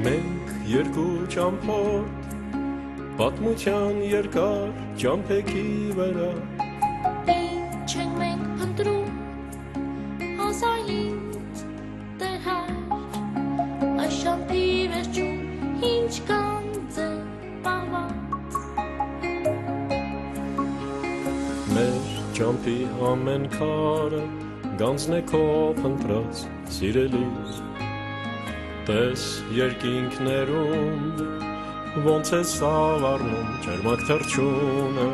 Մենք երկու ճամփորդ պատմության երկար ճամփեքի վրա Ինչ ենք մենք փնտրում հազարից դեռ այս շամփի վերջում ինչ կանձ է պահված Մեր ճամփի ամեն քարը գանձն է քո փնտրած սիրելիս Տես երկինքներում ոնց է սավառնում ջերմակ թռչունը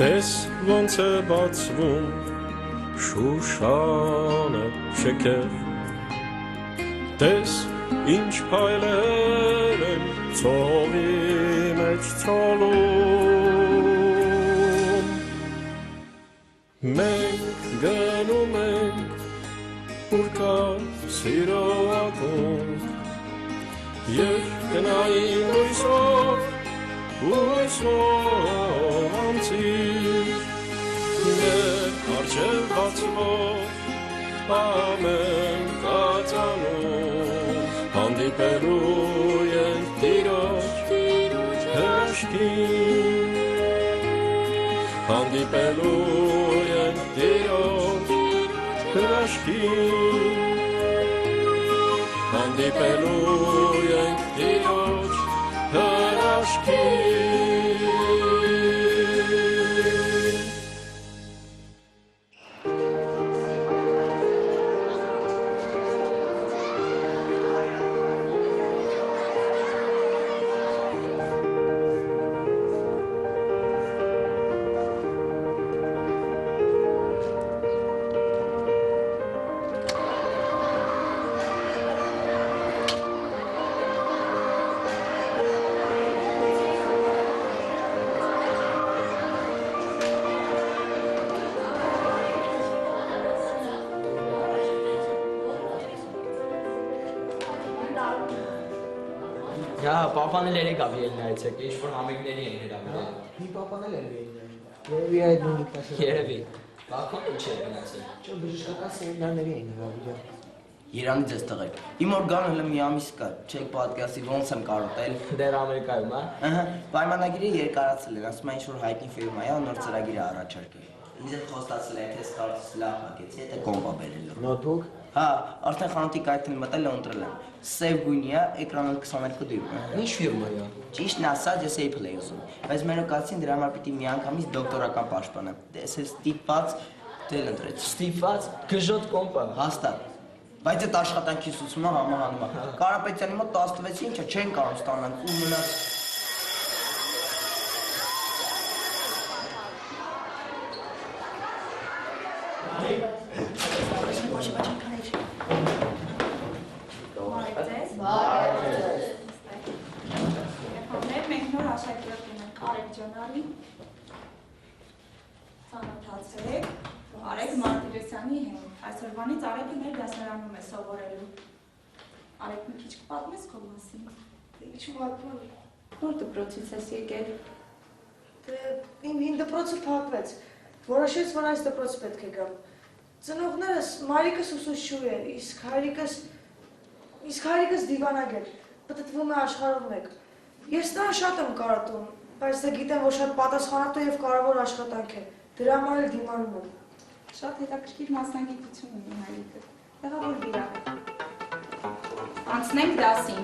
Տես ոնց է բացվում շուշանը շքեղ Տես ինչ փայլեր են ցողի մեջ ցոլում Մենք գնում ենք ուր կա սիրո ակունք Եվ գնային լույսով անցիր Մեր արջև բացվող ամեն կածանում Հանդիպելու ենք տիրոջ հրաշքին Հանդիպելու ենք տիրոջ հրաշքին Հանդիպելու ենք տիրոջ հրաշքին Պապան էլ երեք ավիելնայից եք, ինչ-որ համերգների էին հրավիրել։ Մի պապան էլ երևի այդ նույնիկ տասը։ Երևի։ Բաքոն ինչ է գնացել։ Չէ, բժշկական սեմինարների էին հրավիրել։ Երանի ձեզ տղեկ։ Իմ օրգանը հələ մի ամիս կա, չեք պատկասի ոնց եմ կարոտել։ Դեռ Ամերիկայում, հա։ Ահա, պայմանագիրը երկարացել են, ասում են ինչ-որ հայտնի ֆիրմա է, նոր ծրագիր է առաջարկել։ Ինձ էլ խոստացել են, թե ստարտս լավ հագեցի, հետո կոմպա բերելու։ Նոթբուք։ Հա, արդեն խանութի կայքին մտել է ընտրել եմ։ Սև գույնի է, էկրանը 22 դյուռ։ Ինչ ֆիրմա է։ Ճիշտն ասած, ես Apple էի ուզում, բայց մեր օկացին դրա համար պիտի միանգամից դոկտորական պաշտպանը։ Դες ստիպված դել ընտրեց։ Ստիպված գժոտ կոմպա։ Հաստատ։ Բայց այդ աշխատանքի ուսուցումը համահանում է։ Կարապետյանի մոտ 16-ի ինչա չեն կարող ստանալ ու մնաց Մենք նոր աշակերտ ունենք Արեգ Ջանալի, ծանոթացեք, Արեգ Մարտիրոսյանի հետ, այսօրվանից Արեգը մեր դասարանում է սովորելու։ Արեգ մի քիչ կպատմես քո մասին։ Ինչ պատմեմ։ Որ դպրոցից ես եկել։ Իմ դպրոցը փակվեց, որոշեց, որ այս դպրոց պետք է գամ։ Ծնողներս մայրիկս ուսուցչու է, իսկ հայրիկս դիվանագետ, պտտվում է աշխարհով մեկ։ Ես նրան շատ եմ կարոտում, բայց դե գիտեմ, որ շատ պատասխանատու եւ կարևոր աշխատանք է։ Դրա համար էլ դիմանում եմ։ Շատ հետաքրքիր մասնագիտություն ունի հայրիկը։ Տեղավոր վիրակ։ Անցնենք դասին։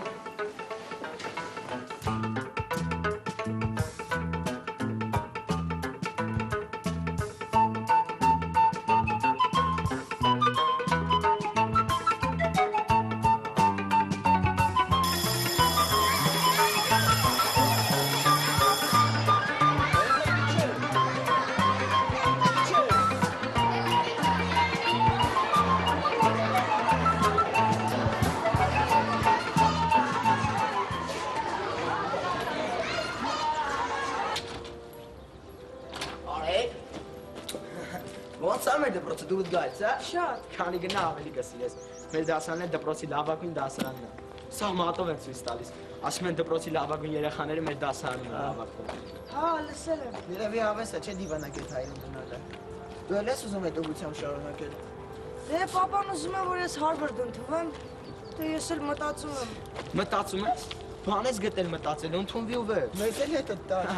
Ոնց է մեր դպրոցը դու գայց, հա? Շատ։ Քանի գնա ավելի կսիրես։ Մեր դասարանն է դպրոցի լավագույն դասարանն է։ Սա մատով են ցույց տալիս։ Ասում են դպրոցի լավագույն երեխաները մեր դասարանն են հավաքվում։ Հա, լսել եմ։ Երևի հավես է, չէ դիվանագետ հայրը դնալը։ Դու ես ուզում այդ ուղղությամբ շարունակել։ Դե պապան ուզում է, որ ես Հարվարդ ընդունեմ, Դե ես էլ մտածում եմ։ Մտածում ես։ Բանես գտել մտածել, ընդունվի ու վեր։ Մեզ էլ հետը տար։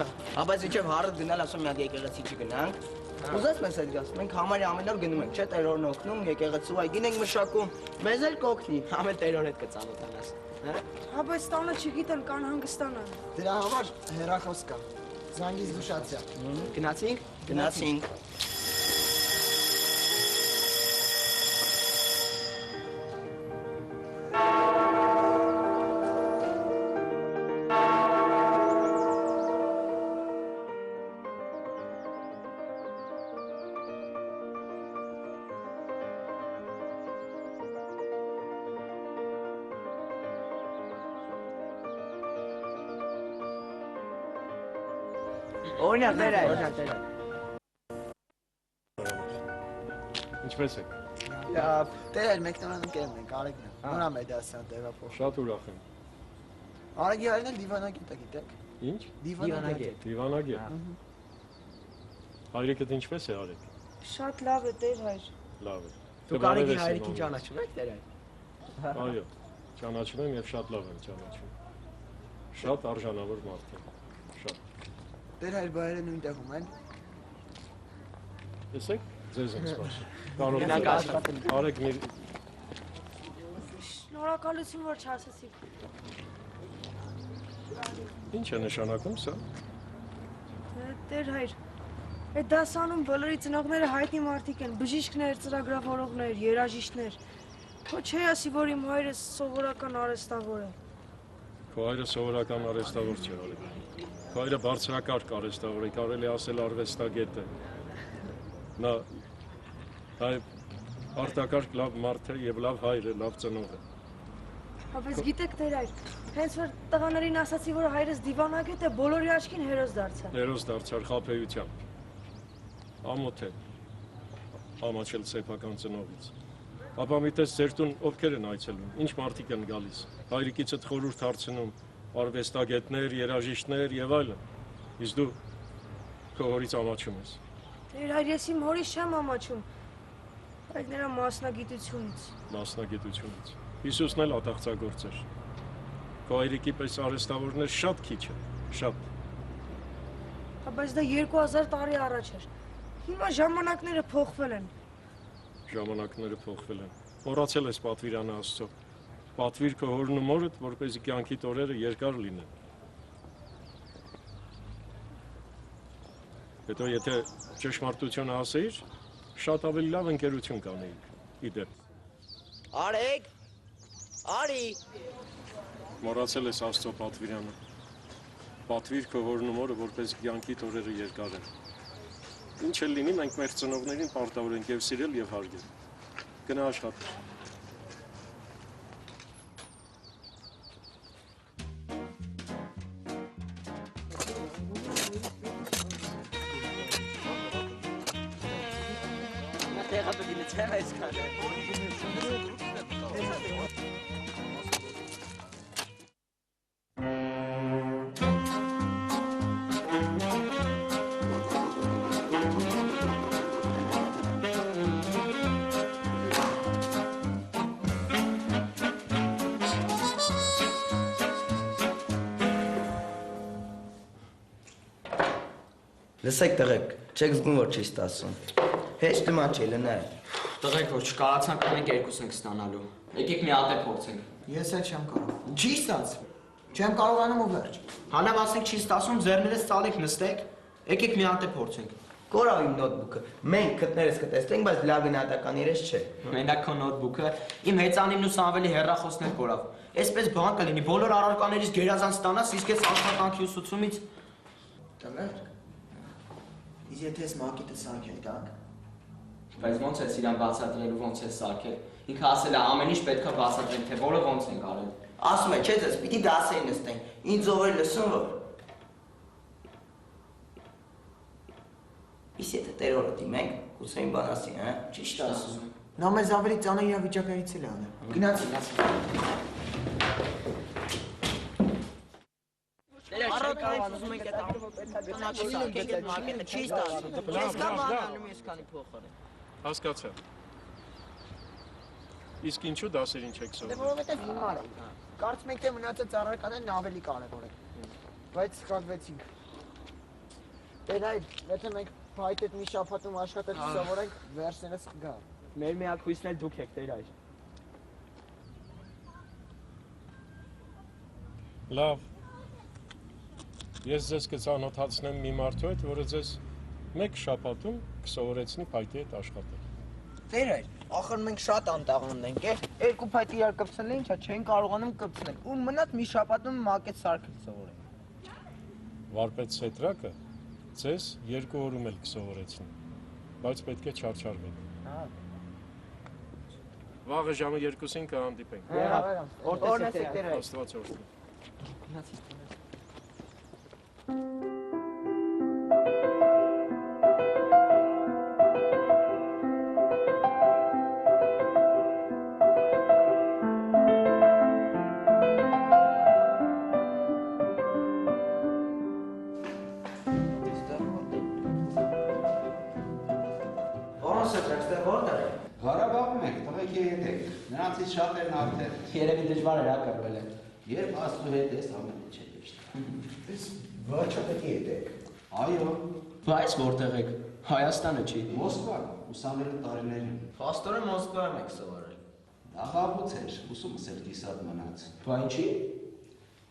Բայց իջև հարդ գնալ ասում մի հատ եկեղեցի չգնանք։ Ուզես մեզ հետ գաս։ Մենք համարի ամեն օր գնում ենք, չէ՞, Տերորն օգնում, եկեղեցու այգին ենք մշակում։ Մեզ էլ կօգնի։ Ամեն տերոր հետ կծանոթանաս։ Հա բայց տանը չգիտեն կան հանգստանան։ Դրա համար հեռախոս կա։ Զանգից զուշացիա։ Գնացինք։ Գնացինք։ Օրինակ դեր այ։ Ինչպես եք։ Լավ, դեր մեկնորան ընկերն ենք, Արեգն է։ Նորա մեդասյան տեղափոխ։ Շատ ուրախ եմ։ Արեգի հայրն էլ դիվանագետ է, գիտեք։ Ինչ։ Դիվանագետ։ Դիվանագետ։ Հայրիկդ ինչպես է Արեգ։ Շատ լավ է Տեր հայր։ Լավ է։ Դուք Արեգի հայրիկին ճանաչում եք տերայ։ Այո, ճանաչում եմ եւ շատ լավ եմ ճանաչում։ Շատ արժանավոր մարդ է։ Շատ։ Դեր հայր բայերը նույն տեղում են։ Տեսեք, ձեզ եմ սպասում։ Գնանք Կարող աշխատենք։ Արեգ մի Շնորհակալություն որ չասեցիք։ ինչ է նշանակում սա։ Տեր հայր։ Այդ դասանում բոլորի ծնողները հայտնի մարդիկ են, բժիշկներ, ծրագրավորողներ, երաժիշտներ։ Ոչ չի ասի, որ իմ հայրը սովորական արհեստավոր է։ Քո հայրը սովորական արհեստավոր չէ Արեգ։ Քո հայրը բարձրակարգ արհեստավոր է, կարելի ասել արվեստագետ է։ Նա հայ արտակարգ լավ մարդ է եւ լավ հայր է, լավ ծնող է։ Հա բայց գիտեք Տեր հայր, հենց որ տղաներին ասացի, որ հայրս դիվանագետ է, բոլորի աչքին հերոս դարձա։ Ներոս դարձար խաբեությամբ։ Ամոթ է ամաչել սեփական ծնողից։ Ապա մի տես ձեր տուն ովքեր են այցելում, ինչ մարդիկ են գալիս։ Հայրիկիցդ խորհուրդ հարցնում, արվեստագետներ, երաժիշտներ եւ այլն։ Իսկ դու քո հորից ամաչում ես։ Տեր հայր, ես իմ հորից չեմ ամաչում, այլ նրա մասնագիտությունից։ Մասնագիտությունից։ Հիսուսն էլ ատաղծագործ էր։ Քո հայրիկի պես արհեստավորներ շատ քիչ են, շատ։ Հա բայց դա 2000 տարի առաջ էր։ Հիմա ժամանակները փոխվել են։ Ժամանակները փոխվել են։ Մոռացել ես պատվիրանը Աստծո։ Պատվիր քո հորն ու մորդ, որպեսզի կյանքիդ օրերը երկար լինեն։ Հետո եթե ճշմարտությունը ասեիր, շատ ավելի լավ ընկերություն կանեիք։ Իդեպ։ Արեգ։ Արի։ Մոռացել ես Աստծո պատվիրանը։ Պատվիր քո հորն ու մորը, որպեսզի կյանքիդ օրերը երկար են։ Ինչ էլ լինի, մենք մեր ծնողներին պարտավոր ենք եւ սիրել եւ հարգել։ Գնա աշխատիր։ Լսեք տղեկ, չեք զգում որ չի ստասում։ Հեչ դման չի լնայ։ Տղեկ որ չկարացանք մենք երկուս ենք ստանալու։ Եկեք մի հատ է փորձենք։ Ես էլ չեմ կարող։ Չի ստացվում։ Չեմ կարողանում ու վերջ։ Հանավ ասենք չի ստասում, ձեռներս ցալեք նստեք։ Եկեք մի հատ է փորձենք։ Կորավ իմ նոթբուքը։ Մենք քտներս կտեսնենք, բայց լավ գնահատական երես չէ։ Մենակ քո նոթբուքը, իմ հեծանիմն ու Սամվելի հեռախոսն էլ կորավ։ Այսպես բան կլինի, բոլոր առարկաներից գերազանց ստանաս, իսկ ես աշխատանքի ուսուցումից Տղեր։ Իսկ եթե ես մակիտը սարքել տանք։ Բայց ոնց է իրան բացատրելու, ոնց է սարքել։ Ինքը ասել է ամեն ինչ պետք է բացատրենք, թե որը ոնց ենք արել։ Ասում է, չէ՞ ձեզ, պիտի դասեր նստենք։ Ինձ ով էր լսում որ։ Իսկ եթե տերորը դիմենք, գուցե իմ բան ասի, հա։ Ճիշտ ասում։ Նա մեզ ավելի ծանր իրավիճակներից էլ է անել։ Գնացինք։ Առարկայից ուզում ենք այդ ամփոփել, չի ստացվում։ Ես կամ անանում ես քանի փոխարեն։ Հասկացա։ Իսկ ինչու դասերին չեք Դե սովորում։ որովհետև հիմար ենք։ Կարծում ենք թե մնացած ծառայականներն ավելի կարևոր են։ Բայց սխալվեցինք։ Դե այ, եթե մենք փայտ այդ մի շաբաթում աշխատել սովորենք, վերջներս կգա։ Մեր միակ հույսն էլ դուք եք, Տեր այր։ Լավ։ Ես ձեզ կծանոթացնեմ մի մարդու հետ, որը ձեզ մեկ շաբաթում կսովորեցնի փայտի հետ աշխատել։ Տեր այր, ախր մենք շատ անտաղանդ ենք, երկու փայտ իրար կպցնել է, ինչա չեն կարողանում կպցնել։ Ու մնաց մի շաբաթում մակետ սարքել սովորենք։ Վարպետ Սետրակը ձեզ 2 օրում էլ կսովորեցնի, բայց պետք է չարչարվեք։ Վաղը ժամը 2-ին կհանդիպենք։ Օրն եք Տեր այր։ Աստված օրհնի։ Ղարաբաղում եք, տղեկ ետեք, նրանցից շատերն արդեն։ Երևի դժվար էր ակրվել են։ Երբ աստու հետ ես ամեն ինչ է ճիշտ։ Ես վաճառակի ետեք։ Այո, Բայց որտեղ եք։ Հայաստանը չի։ Մոսկվա, ուսանելու տարիներին։ Փաստորեն Մոսկվայում եք սովորել։ Դա խաղուց էր, ուսումս էր կիսատ մնաց։ Բա ինչի։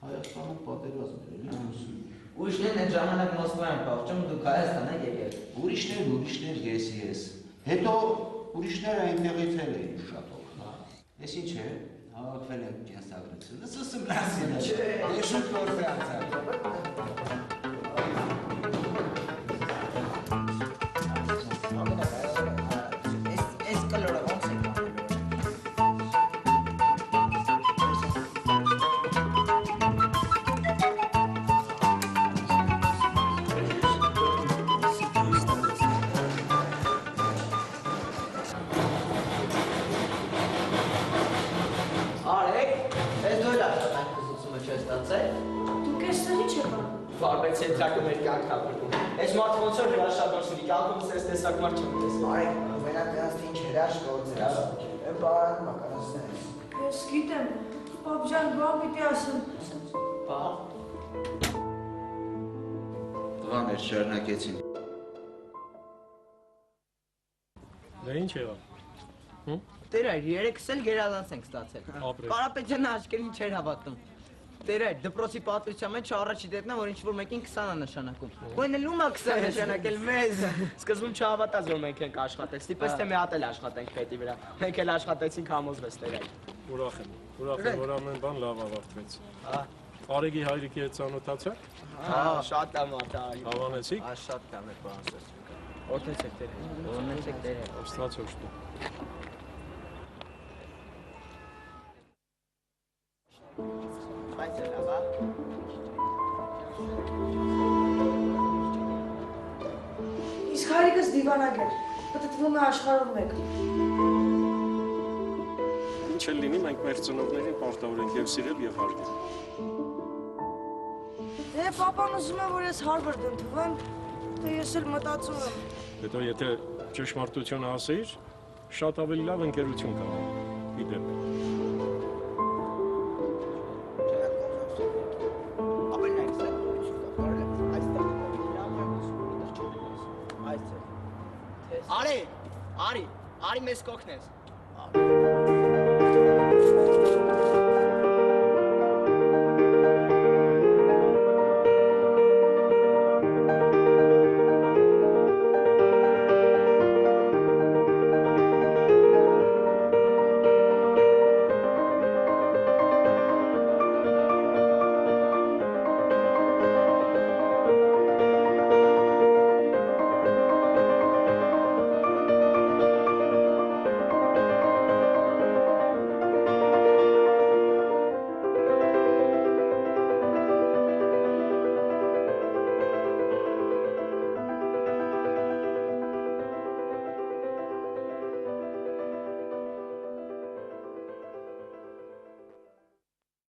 Հայաստանում պատերազմ էր, էլի ուսում։ Ուրիշներն այդ ժամանակ Մոսկվայում փախչում, դուք Հայաստան եք եկել։ Ուրիշներ, ես։ Հետո ուրիշները այնտեղից էլ էին շատ օգնա։ Ես ինչ է, հավաքվել ենք կենսագրությունը, սսում լասին է։ Ես շուտ որվե անցավ։ Այս կլորը ոնց է կանելու։ Դուք էստեղի չեք անում։ Վարպետ Սետրակը մեր կյանքն ապրում։ Այս մարդը ոնց որ հրաշագործի, կյանքումս այս տեսակ մարդ չեմ տեսել։ Արեք, մենակ դրանց ինչ հրաշքորձ է։ Եմ բարան մականասնես։ Ես գիտեմ, պապջան բա պիտի ասեմ։ Բա։ Տղաներ շարունակեցին։ Դա ինչ եղավ։ Տեր այր, երեքս էլ գերազանց ենք ստացել։ Ապրես։ Կարապետյանը աչքերին չէր հավատում։ Տեր այր, դպրոցի պատվության մեջ առաջի դեպն է, որ ինչ-որ մեկին 20 է նշանակում։ Ոյն էլ ումա 20 նշանակել մեզ։ Սկզբում չհավատաց, որ մենք ենք աշխատել, ստիպեց թե մի հատ էլ աշխատենք պետի վրա։ Մենք էլ աշխատեցինք համոզվեց Տեր այր։ Ուրախ եմ, որ ամեն բան լավ ավարտվեց։ Արեգի հայրիկի հետ ծանոթացա՞ք։ Հա, շատ լավ մարդ է։ Հավանեցիք։ Շատ լավ է բան ասեցիք։ Օրհնեցեք Տեր այր։ Օրհնեցեք Տեր այր։ Աստված օրհնի։ Բայց լավ է։ Իսկ հայրիկս դիվանագ էր, պտտվում է աշխարհով մեկ։ Ինչ էլ լինի, մենք մեր ծնողներին պարտավոր ենք եւ սիրել եւ հարգել։ Դե պապան ուզում է, որ ես Հարվարդ ընդունեմ, դե ես էլ մտածում եմ։ Հետո եթե ճշմարտությունը ասեիր, շատ ավելի լավ ընկերություն կանենք։ Իդեպ։ Արի մեզ կօգնես։